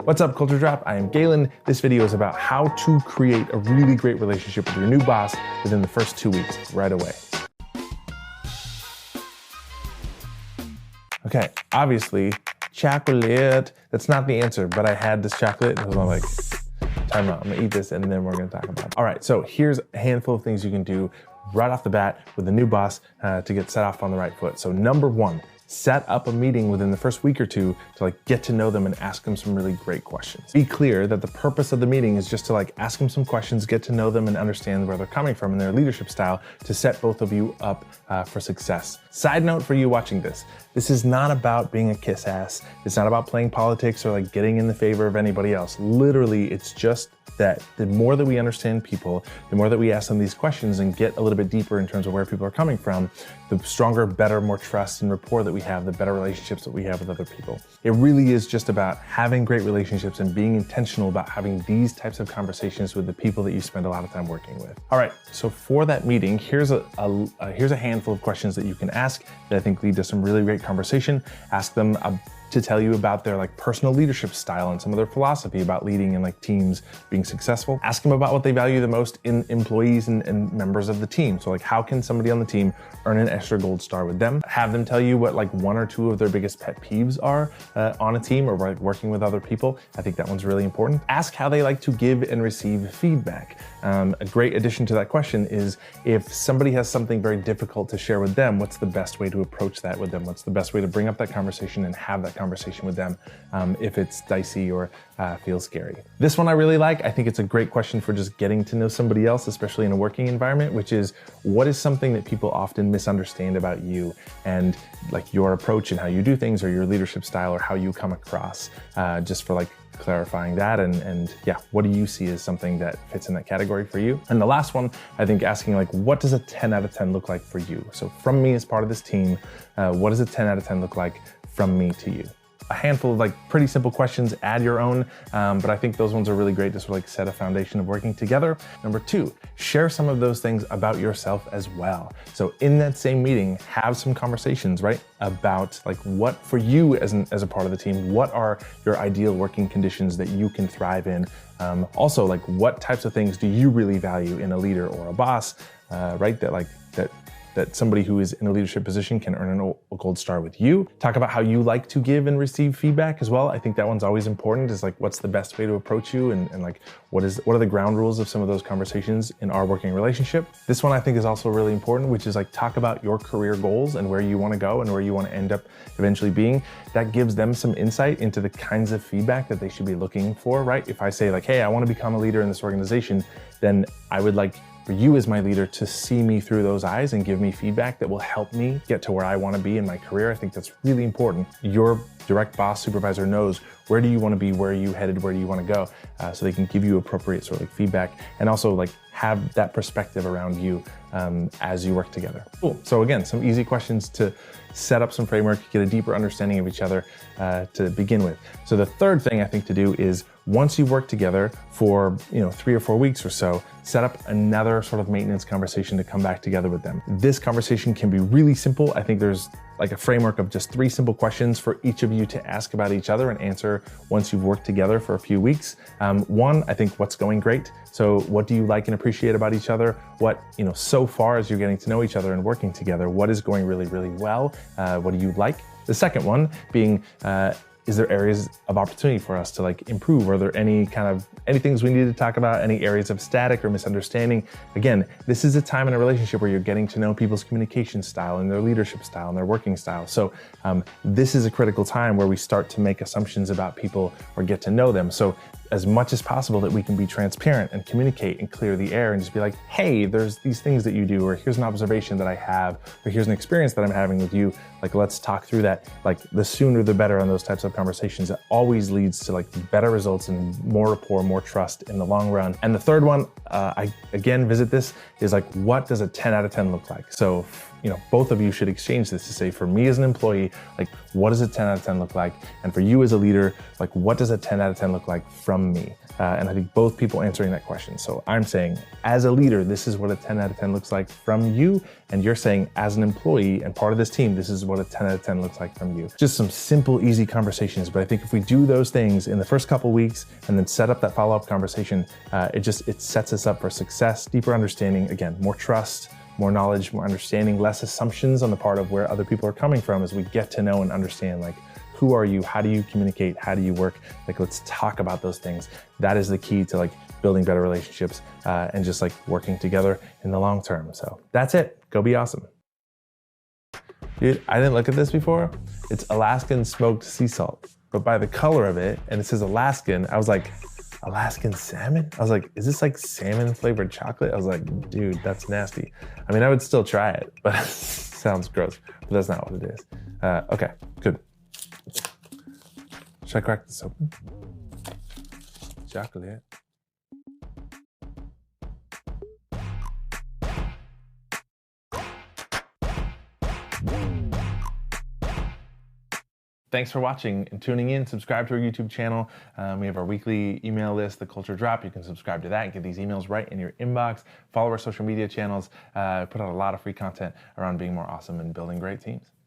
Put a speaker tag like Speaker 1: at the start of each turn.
Speaker 1: What's up, Culture Drop? I am Galen. This video is about how to create a really great relationship with your new boss within the first 2 weeks, right away. Okay, obviously, chocolate, that's not the answer, but I had this chocolate and I was like, time out, I'm gonna eat this and then we're gonna talk about it. All right, so here's a handful of things you can do right off the bat with the new boss to get set off on the right foot. So number one, set up a meeting within the first week or two to get to know them and ask them some really great questions. Be clear that the purpose of the meeting is just to ask them some questions, get to know them and understand where they're coming from and their leadership style to set both of you up for success. Side note for you watching this is not about being a kiss ass. It's not about playing politics or getting in the favor of anybody else. Literally, it's just that the more that we understand people, the more that we ask them these questions and get a little bit deeper in terms of where people are coming from, the stronger, better, more trust and rapport that we have, the better relationships that we have with other people. It really is just about having great relationships and being intentional about having these types of conversations with the people that you spend a lot of time working with. All right, so for that meeting, here's a handful of questions that you can ask that I think lead to some really great conversation. Ask them to tell you about their personal leadership style and some of their philosophy about leading and teams being successful. Ask them about what they value the most in employees and members of the team. So how can somebody on the team earn an extra gold star with them? Have them tell you what one or two of their biggest pet peeves are on a team or working with other people. I think that one's really important. Ask how they like to give and receive feedback. A great addition to that question is if somebody has something very difficult to share with them, what's the best way to approach that with them? What's the best way to bring up that conversation and have that conversation with them if it's dicey or feels scary? This one I really like. I think it's a great question for just getting to know somebody else, especially in a working environment, which is what is something that people often misunderstand about you and your approach and how you do things or your leadership style or how you come across, just for clarifying that and yeah, what do you see as something that fits in that category for you? And the last one, I think asking what does a 10 out of 10 look like for you? So from me as part of this team, what does a 10 out of 10 look like from me to you? A handful of pretty simple questions, add your own, but I think those ones are really great to sort of set a foundation of working together. Number two, share some of those things about yourself as well. So in that same meeting, have some conversations, right? About what for you as a part of the team, what are your ideal working conditions that you can thrive in? Also, what types of things do you really value in a leader or a boss, right? That somebody who is in a leadership position can earn a gold star with you. Talk about how you like to give and receive feedback as well. I think that one's always important, is what's the best way to approach you and what are the ground rules of some of those conversations in our working relationship. This one I think is also really important, which is talk about your career goals and where you want to go and where you want to end up eventually being. That gives them some insight into the kinds of feedback that they should be looking for, right? If I say hey, I want to become a leader in this organization, then I would for you as my leader to see me through those eyes and give me feedback that will help me get to where I want to be in my career. I think that's really important. Your direct boss, supervisor knows where do you want to be, where are you headed, where do you want to go, so they can give you appropriate sort of feedback and also have that perspective around you as you work together. Cool. So again, some easy questions to set up some framework, get a deeper understanding of each other to begin with. So the third thing I think to do is once you've worked together for 3 or 4 weeks or so, set up another sort of maintenance conversation to come back together with them. This conversation can be really simple. I think there's a framework of just 3 simple questions for each of you to ask about each other and answer once you've worked together for a few weeks. One, I think what's going great. So what do you like and appreciate about each other? What, so far as you're getting to know each other and working together, what is going really, really well? What do you like? The second one being, is there areas of opportunity for us to improve? Are there any things we need to talk about? Any areas of static or misunderstanding? Again, this is a time in a relationship where you're getting to know people's communication style and their leadership style and their working style. So this is a critical time where we start to make assumptions about people or get to know them. So as much as possible that we can be transparent and communicate and clear the air and just be hey, there's these things that you do, or here's an observation that I have, or here's an experience that I'm having with you. Let's talk through that. The sooner the better on those types of conversations. It always leads to better results and more rapport, more trust in the long run. And the third one, I again visit this, is what does a 10 out of 10 look like? So, both of you should exchange this to say, for me as an employee, like, what does a 10 out of 10 look like? And for you as a leader, like, what does a 10 out of 10 look like from me? And I think both people answering that question. So I'm saying, as a leader, this is what a 10 out of 10 looks like from you. And you're saying, as an employee and part of this team, this is what a 10 out of 10 looks like from you. Just some simple, easy conversations. But I think if we do those things in the first couple weeks and then set up that follow-up conversation, it sets us up for success, deeper understanding, again, more trust, more knowledge, more understanding, less assumptions on the part of where other people are coming from as we get to know and understand, like, who are you? How do you communicate? How do you work? Like, let's talk about those things. That is the key to like building better relationships and just like working together in the long term. So that's it. Go be awesome. Dude, I didn't look at this before. It's Alaskan smoked sea salt, but by the color of it, and it says Alaskan, I was like, Alaskan salmon? I was like, is this like salmon flavored chocolate? I was like, dude, that's nasty. I mean, I would still try it, but it sounds gross, but that's not what it is. Okay, good. Should I crack this open? Chocolate. Thanks for watching and tuning in. Subscribe to our YouTube channel. We have our weekly email list, the Culture Drop. You can subscribe to that and get these emails right in your inbox. Follow our social media channels. Put out a lot of free content around being more awesome and building great teams.